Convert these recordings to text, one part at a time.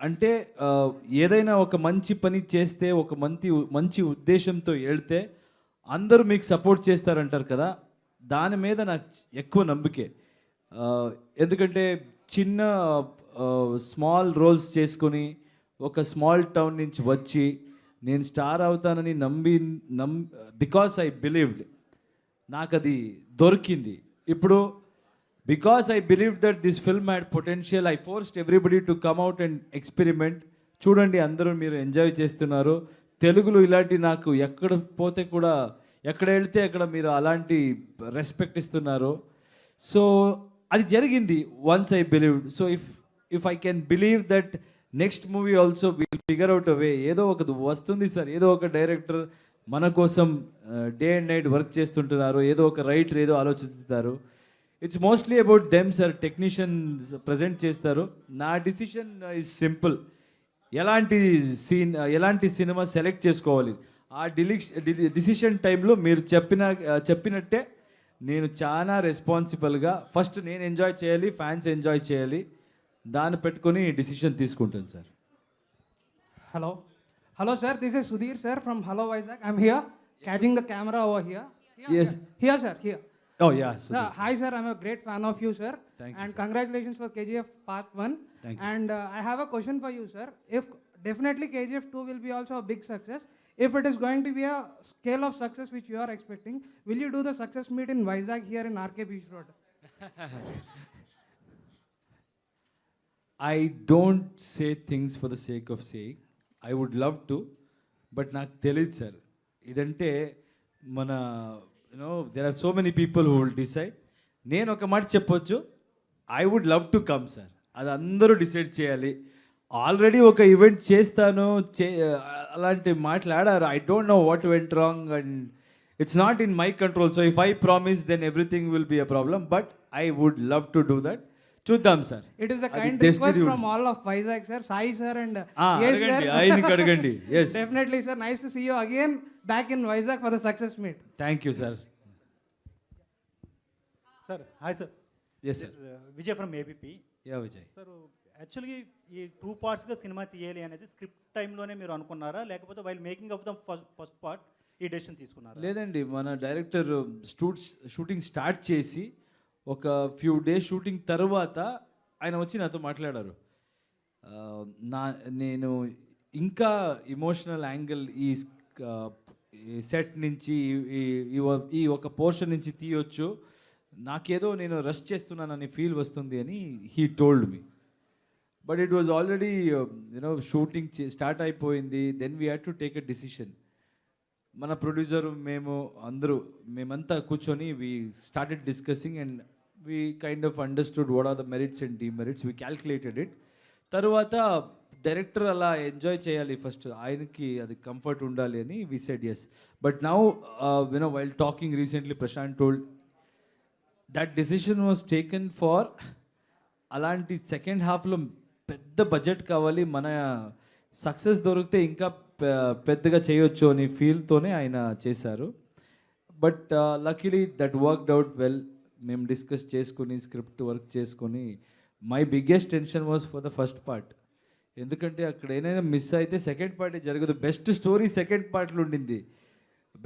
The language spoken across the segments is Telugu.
అంటే ఏదైనా ఒక మంచి పని చేస్తే, ఒక మంచి ఉద్దేశంతో ఎళ్తే, అందరూ మీకు సపోర్ట్ చేస్తారంటారు కదా! దాని మీద నాకు ఎక్కువ నమ్మికే. ఎందుకంటే చిన్న స్మాల్ రోల్స్ చేసుకొని, ఒక స్మాల్ టౌన్ నుంచి వచ్చి, నేను స్టార్ అవుతానని నమ్ బికాస్ ఐ బిలీవ్డ్. నాకది దొరికింది. ఇప్పుడు because I believe that this film had potential, I forced everybody to come out and experiment. చూడండి, అందరూ మీరు ఎంజాయ్ చేస్తున్నారు. తెలుగులో ఇలాంటి నాకు ఎక్కడ పోతే కూడా, ఎక్కడ వెళ్తే అక్కడ మీరు అలాంటి రెస్పెక్ట్ ఇస్తున్నారు. సో అది జరిగింది once I believed. So if I can believe that next movie also will figure out a way. ఏదో ఒక వస్తుంది సార్, ఏదో ఒక డైరెక్టర్ మన కోసం డే అండ్ నైట్ వర్క్ చేస్తుంటున్నారు, ఏదో ఒక రైటర్ ఏదో ఆలోచిస్తారు. It's mostly about them sir. Technicians present చేస్తారు. నా డిసిషన్ ఇస్ సింపుల్. ఎలాంటి సినిమా సెలెక్ట్ చేసుకోవాలి, ఆ డిసిషన్ టైంలో మీరు చెప్పినట్టే నేను చాలా రెస్పాన్సిబుల్గా ఫస్ట్ నేను ఎంజాయ్ చేయాలి, ఫ్యాన్స్ ఎంజాయ్ చేయాలి, దాన్ని పెట్టుకొని డిసిషన్ తీసుకుంటాను sir. Hello, sir. This is Sudhir, sir, from Hello Vizag. I'm here, catching the camera over here. Yes. Here, sir. Here. Oh, yeah. Sir, hi, sir. I'm a great fan of you, sir. Thank you, and sir. congratulations for KGF Part 1. Thank you. And I have a question for you, sir. If definitely KGF 2 will be also a big success, if it is going to be a scale of success which you are expecting, will you do the success meet in Vizag here in RK Beach Road? I don't say things for the sake of saying. I would love to, but నాకు తెలియదు సార్. ఇదంటే మన there are so many people who will decide. నేను ఒక మాట చెప్పొచ్చు, I would love to come sir. అది అందరూ డిసైడ్ చేయాలి. ఆల్రెడీ ఒక ఈవెంట్ చేస్తాను అలాంటి మాట్లాడారు. I don't know what went wrong and it's not in my control. So if I promise then everything will be a problem, but I would love to do that. చూద్దాం sir. It is a kind request from all of Vizag, sir. Sai, sir, and yes, sir. ఆయనకి అడగండి. Yes. Definitely, sir. Nice to see you again back in Vizag for the success meet. Thank you, sir. Sir, hi, sir. Yes, This sir. is Vijay from ABP. Yeah, Vijay. Sir యాక్చువల్గా ఈ 2 పార్ట్స్గా సినిమా తీయాలి అనేది స్క్రిప్ట్ టైంలోనే మీరు అనుకున్నారా, లేకపోతే while making of the first part ఈ డెసిషన్ తీసుకున్నారా? లేదండి, మన డైరెక్టర్ షూటింగ్ స్టార్ట్ చేసి ఒక ఫ్యూ డేస్ షూటింగ్ తర్వాత ఆయన వచ్చి నాతో మాట్లాడారు. నేను ఇంకా ఇమోషనల్ యాంగిల్ ఈ సెట్ నుంచి ఈ ఒక పోర్షన్ నుంచి తీయొచ్చు, నాకేదో నేను రష్ చేస్తున్నానని ఫీల్ వస్తుంది అని he told me. But it was already shooting start అయిపోయింది. Then we had to take a decision. మన ప్రొడ్యూసర్ మేమంతా కూర్చొని we started discussing and we kind of understood what are the merits and demerits. We calculated it. తర్వాత డైరెక్టర్ అలా ఎంజాయ్ చేయాలి, ఫస్ట్ ఆయనకి అది కంఫర్ట్ ఉండాలి అని we said yes. But now while talking recently Prashant told that decision was taken for అలాంటి సెకండ్ హాఫ్లో పెద్ద బడ్జెట్ కావాలి, మన సక్సెస్ దొరికితే ఇంకా పెద్దగా చేయొచ్చు అని ఫీల్తోనే ఆయన చేశారు. But luckily that worked out well. మేము డిస్కస్ చేసుకుని స్క్రిప్ట్ వర్క్ చేసుకొని, my biggest tension was for the first part. ఎందుకంటే అక్కడ ఏదైనా మిస్ అయితే సెకండ్ పార్టే జరగదు. బెస్ట్ స్టోరీ సెకండ్ పార్ట్లో ఉండింది,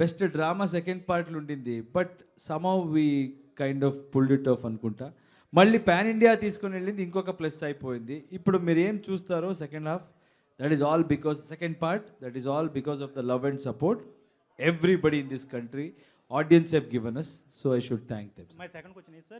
బెస్ట్ డ్రామా సెకండ్ పార్ట్లో ఉండింది. But somehow we kind of pulled it of అనుకుంటా. మళ్ళీ పాన్ ఇండియా తీసుకొని వెళ్ళింది, ఇంకొక ప్లస్ అయిపోయింది. ఇప్పుడు మీరు ఏం చూస్తారో second half, that is all because second part, that is all because of the love and support everybody in this country, audience have given us, so I should thank them. My second question is, sir,